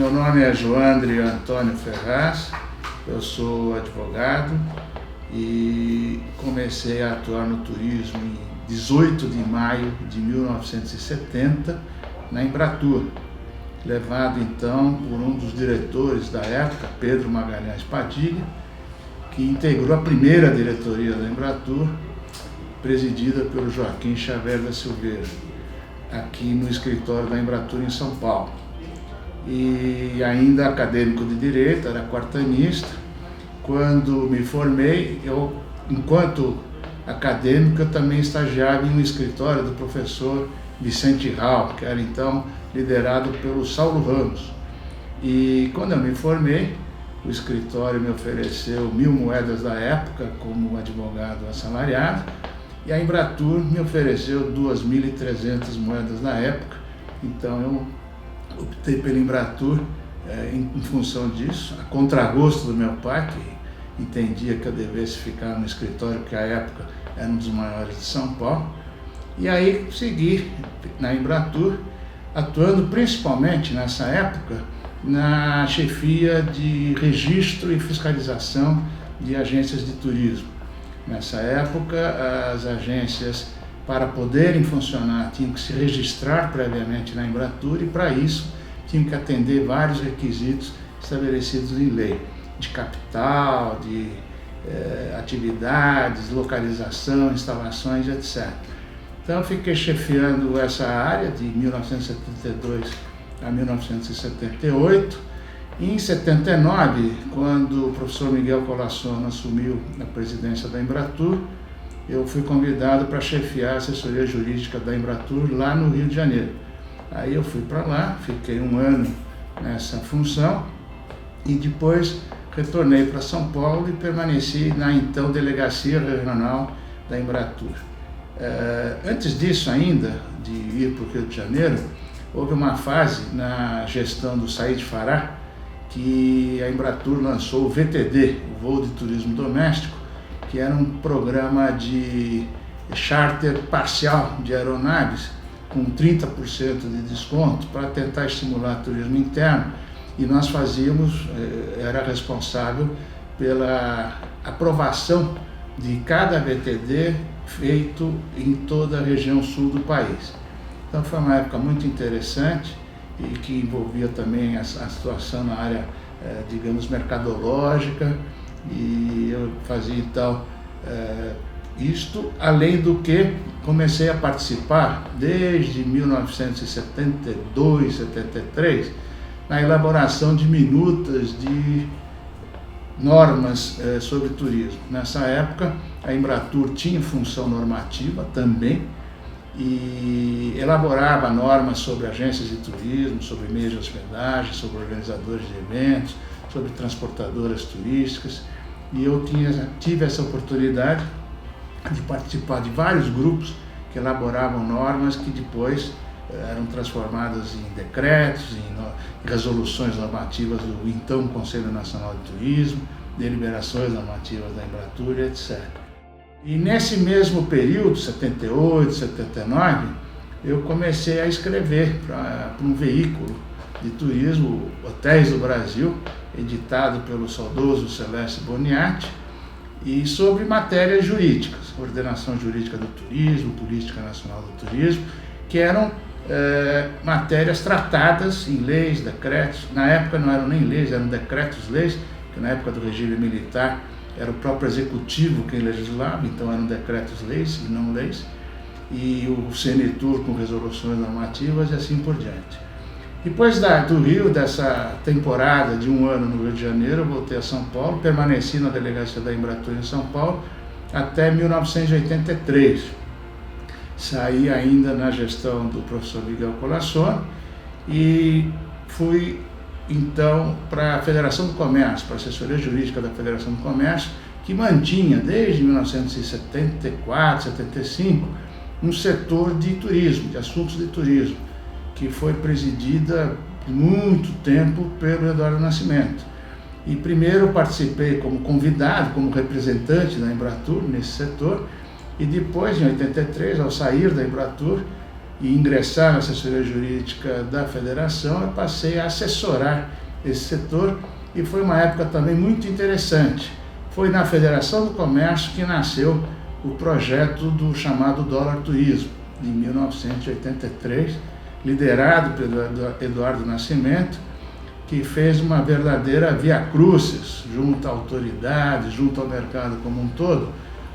Meu nome é Joandre Antônio Ferraz, eu sou advogado e comecei a atuar no turismo em 18 de maio de 1970 na Embratur, levado então por um dos diretores da época, Pedro Magalhães Padilha, que integrou a primeira diretoria da Embratur, presidida pelo Joaquim Xavier da Silveira, aqui no escritório da Embratur em São Paulo. E ainda acadêmico de Direito, era quartanista. Quando me formei, enquanto acadêmico, eu também estagiava em um escritório do professor Vicente Rau, que era então liderado pelo Saulo Ramos. E quando eu me formei, o escritório me ofereceu 1.000 moedas da época como advogado assalariado, e a Embratur me ofereceu 2.300 moedas da época. Então eu optei pela Embratur em função disso, a contragosto do meu pai, que entendia que eu devesse ficar no escritório, que à época era um dos maiores de São Paulo. E aí segui na Embratur, atuando principalmente nessa época na chefia de registro e fiscalização de agências de turismo. Nessa época, as agências, para poderem funcionar, tinham que se registrar previamente na Embratur e, para isso, tinham que atender vários requisitos estabelecidos em lei, de capital, de atividades, localização, instalações, etc. Então, eu fiquei chefiando essa área de 1972 a 1978. Em 79, quando o professor Miguel Colassona assumiu a presidência da Embratur, eu fui convidado para chefiar a assessoria jurídica da Embratur lá no Rio de Janeiro. Aí eu fui para lá, fiquei 1 ano nessa função e depois retornei para São Paulo e permaneci na então Delegacia Regional da Embratur. Antes disso ainda, de ir para o Rio de Janeiro, houve uma fase na gestão do Said Fará que a Embratur lançou o VTD, o Voo de Turismo Doméstico, que era um programa de charter parcial de aeronaves com 30% de desconto para tentar estimular o turismo interno, e nós era responsável pela aprovação de cada VTD feito em toda a região sul do país. Então foi uma época muito interessante e que envolvia também a situação na área, digamos, mercadológica, e eu fazia então isto, além do que comecei a participar desde 1972, 73, na elaboração de minutas de normas sobre turismo. Nessa época, a Embratur tinha função normativa também, e elaborava normas sobre agências de turismo, sobre meios de hospedagem, sobre organizadores de eventos, sobre transportadoras turísticas, e eu tive essa oportunidade de participar de vários grupos que elaboravam normas que depois eram transformadas em decretos, em resoluções normativas do então Conselho Nacional de Turismo, deliberações normativas da Embratur, etc. E nesse mesmo período, 78, 79, eu comecei a escrever para um veículo de turismo, Hotéis do Brasil, editado pelo saudoso Celeste Boniatti, e sobre matérias jurídicas, ordenação jurídica do turismo, política nacional do turismo, que eram matérias tratadas em leis, decretos. Na época não eram nem leis, eram decretos-leis, que na época do regime militar era o próprio executivo quem legislava, então eram decretos-leis e não leis, e o Senetur com resoluções normativas e assim por diante. Depois do Rio, dessa temporada de 1 ano no Rio de Janeiro, eu voltei a São Paulo, permaneci na delegacia da Embratur em São Paulo até 1983. Saí ainda na gestão do professor Miguel Colassona e fui então para a Federação do Comércio, para a assessoria jurídica da Federação do Comércio, que mantinha desde 1974, 75, um setor de turismo, de assuntos de turismo, que foi presidida por muito tempo pelo Eduardo Nascimento. E primeiro eu participei como convidado, como representante da Embratur nesse setor, e depois, em 83, ao sair da Embratur, e ingressar na assessoria jurídica da federação, eu passei a assessorar esse setor e foi uma época também muito interessante. Foi na Federação do Comércio que nasceu o projeto do chamado Dólar Turismo, em 1983, liderado pelo Eduardo Nascimento, que fez uma verdadeira via crucis junto à autoridade, junto ao mercado como um todo,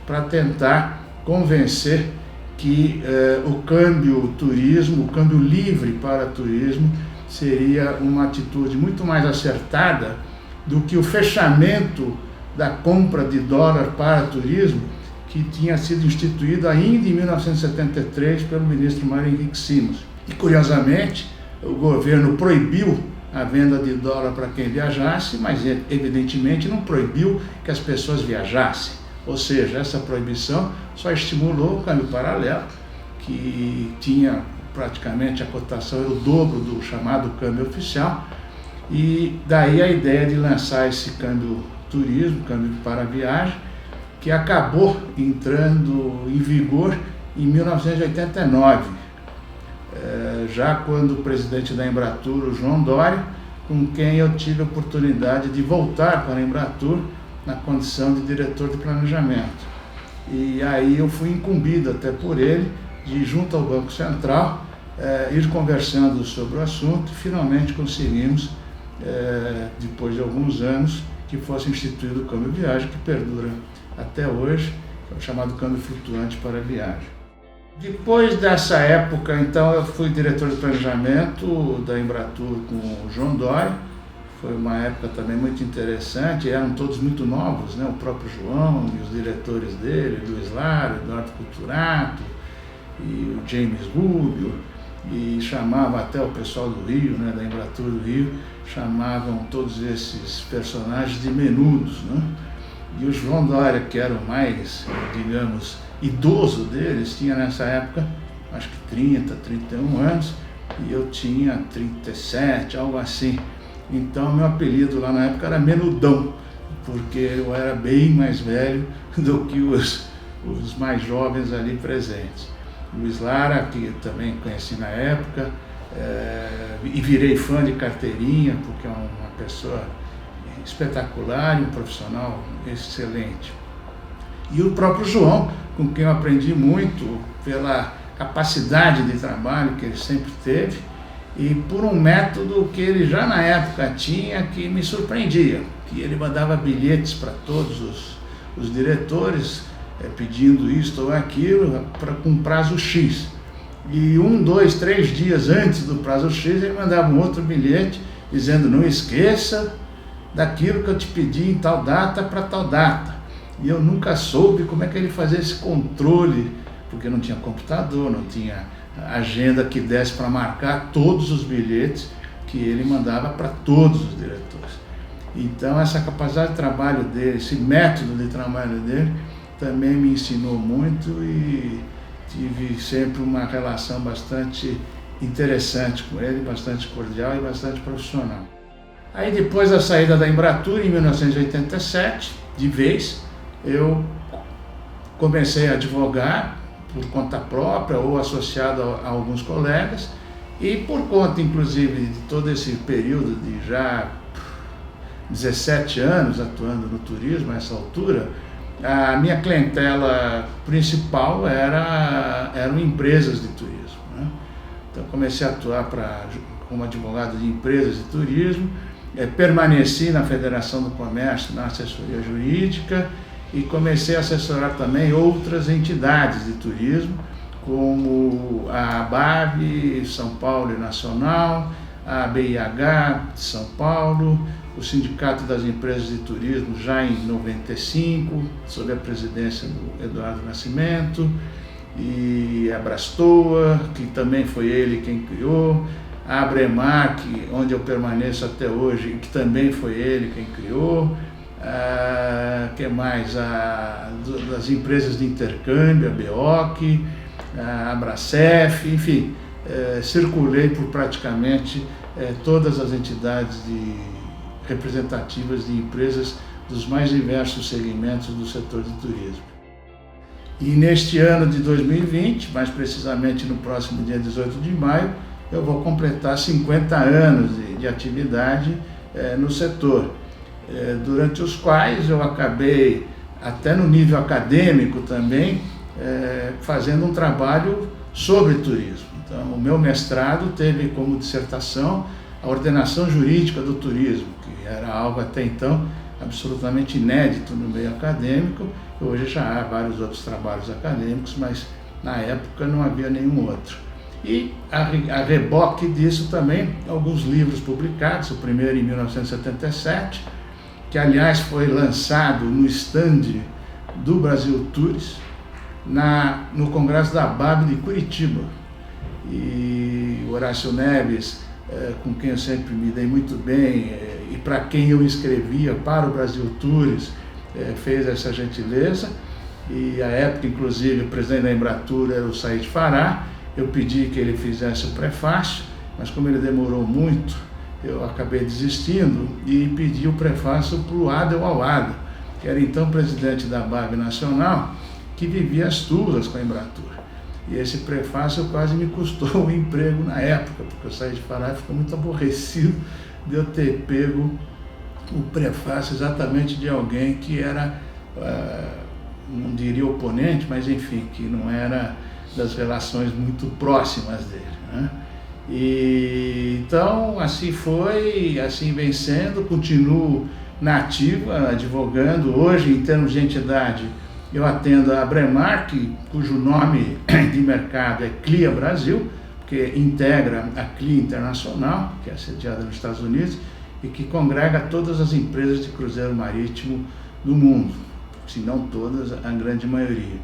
para tentar convencer que o câmbio turismo, o câmbio livre para turismo, seria uma atitude muito mais acertada do que o fechamento da compra de dólar para turismo, que tinha sido instituído ainda em 1973 pelo ministro Mário Henrique Simons. E, curiosamente, o governo proibiu a venda de dólar para quem viajasse, mas evidentemente não proibiu que as pessoas viajassem. Ou seja, essa proibição só estimulou o câmbio paralelo, que tinha praticamente a cotação era o dobro do chamado câmbio oficial, e daí a ideia de lançar esse câmbio turismo, câmbio para viagem, que acabou entrando em vigor em 1989, já quando o presidente da Embratur, o João Doria, com quem eu tive a oportunidade de voltar para a Embratur na condição de diretor de planejamento. E aí eu fui incumbido até por ele de, junto ao Banco Central, ir conversando sobre o assunto e finalmente conseguimos, depois de alguns anos, que fosse instituído o câmbio viagem, que perdura até hoje, que é o chamado câmbio flutuante para viagem. Depois dessa época, então, eu fui diretor de planejamento da Embratur com o João Doria. Foi uma época também muito interessante, eram todos muito novos, né? O próprio João e os diretores dele, Luiz Lara, Eduardo Culturato e o James Rubio, e chamava até o pessoal do Rio, né? Da Embratur do Rio, chamavam todos esses personagens de menudos, né? E o João Doria, que era o mais, digamos, idoso deles, tinha nessa época, acho que 30, 31 anos, e eu tinha 37, algo assim. Então, meu apelido lá na época era Menudão, porque eu era bem mais velho do que os mais jovens ali presentes. Luiz Lara, que eu também conheci na época, e virei fã de carteirinha, porque é uma pessoa espetacular e um profissional excelente. E o próprio João, com quem eu aprendi muito pela capacidade de trabalho que ele sempre teve e por um método que ele já na época tinha que me surpreendia, que ele mandava bilhetes para todos os diretores pedindo isto ou aquilo com prazo X. E 1, 2, 3 dias antes do prazo X ele mandava um outro bilhete dizendo: não esqueça daquilo que eu te pedi em tal data para tal data. E eu nunca soube como é que ele fazia esse controle, porque não tinha computador, não tinha agenda que desse para marcar todos os bilhetes que ele mandava para todos os diretores. Então essa capacidade de trabalho dele, esse método de trabalho dele, também me ensinou muito e tive sempre uma relação bastante interessante com ele, bastante cordial e bastante profissional. Aí depois da saída da Embratur, em 1987, de vez, eu comecei a advogar por conta própria ou associado a alguns colegas, e por conta inclusive de todo esse período de já 17 anos atuando no turismo a essa altura, a minha clientela principal eram empresas de turismo, né? Então comecei a atuar como advogado de empresas de turismo, permaneci na Federação do Comércio, na assessoria jurídica, e comecei a assessorar também outras entidades de turismo, como a ABAV, São Paulo e Nacional, a BIH de São Paulo, o Sindicato das Empresas de Turismo já em 95, sob a presidência do Eduardo Nascimento, e a Brastoa, que também foi ele quem criou, a Abremac, onde eu permaneço até hoje, que também foi ele quem criou, que mais? Das empresas de intercâmbio, a BEOC, a Abracef, enfim, circulei por praticamente todas as entidades representativas de empresas dos mais diversos segmentos do setor de turismo. E neste ano de 2020, mais precisamente no próximo dia 18 de maio, eu vou completar 50 anos de atividade no setor, durante os quais eu acabei, até no nível acadêmico também, fazendo um trabalho sobre turismo. Então, o meu mestrado teve como dissertação a ordenação jurídica do turismo, que era algo até então absolutamente inédito no meio acadêmico. Hoje já há vários outros trabalhos acadêmicos, mas na época não havia nenhum outro. E a reboque disso também, alguns livros publicados, o primeiro em 1977, que aliás foi lançado no stand do Brasil Tours, no Congresso da ABAB de Curitiba. E o Horácio Neves, com quem eu sempre me dei muito bem, e para quem eu escrevia para o Brasil Tours, fez essa gentileza. E à época, inclusive, o presidente da Embratur era o Said Fará. Eu pedi que ele fizesse o prefácio, mas como ele demorou muito, eu acabei desistindo e pedi o prefácio para o Adel Awada, que era então presidente da ABAB Nacional, que vivia as turras com a Embratur. E esse prefácio quase me custou o emprego na época, porque o Said Fará ficou muito aborrecido de eu ter pego o prefácio exatamente de alguém que era, não diria oponente, mas enfim, que não era das relações muito próximas dele, né? E então assim foi, assim vem sendo, continuo na ativa, advogando. Hoje, em termos de entidade, eu atendo a Bremar, cujo nome de mercado é CLIA Brasil, que integra a CLIA Internacional, que é sediada nos Estados Unidos, e que congrega todas as empresas de cruzeiro marítimo do mundo, se não todas, a grande maioria.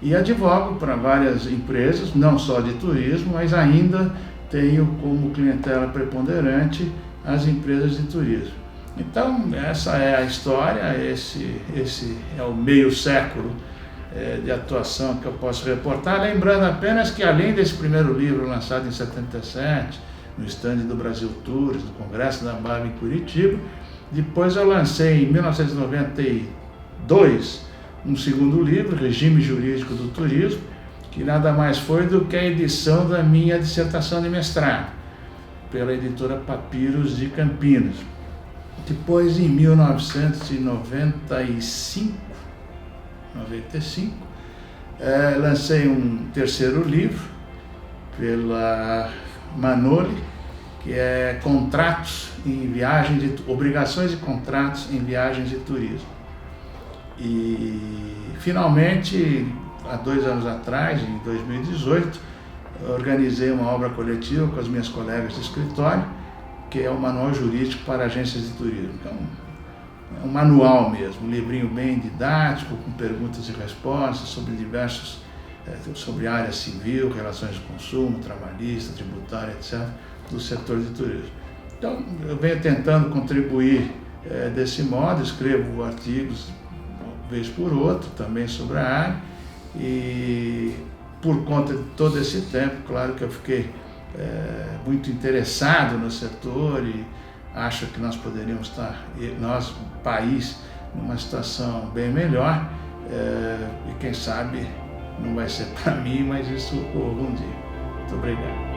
E advogo para várias empresas, não só de turismo, mas ainda tenho como clientela preponderante as empresas de turismo. Então, essa é a história, esse é o meio século de atuação que eu posso reportar, lembrando apenas que, além desse primeiro livro lançado em 77, no stand do Brasil Tours, no Congresso da ABAB em Curitiba, depois eu lancei em 1992 um segundo livro, Regime Jurídico do Turismo, que nada mais foi do que a edição da minha dissertação de mestrado, pela editora Papiros de Campinas. Depois, em 1995, lancei um terceiro livro pela Manoli, que é Contratos em Viagens, Obrigações e Contratos em Viagens de Turismo. E, finalmente, há 2 anos atrás, em 2018, organizei uma obra coletiva com as minhas colegas de escritório, que é o Manual Jurídico para Agências de Turismo. Então, é um manual mesmo, um livrinho bem didático, com perguntas e respostas sobre sobre área civil, relações de consumo, trabalhista, tributária, etc., do setor de turismo. Então, eu venho tentando contribuir desse modo, escrevo artigos, vez por outro, também sobre a área, e por conta de todo esse tempo, claro que eu fiquei muito interessado no setor e acho que nós poderíamos estar, nós, país, numa situação bem melhor, e quem sabe não vai ser para mim, mas isso ocorra um dia. Muito obrigado.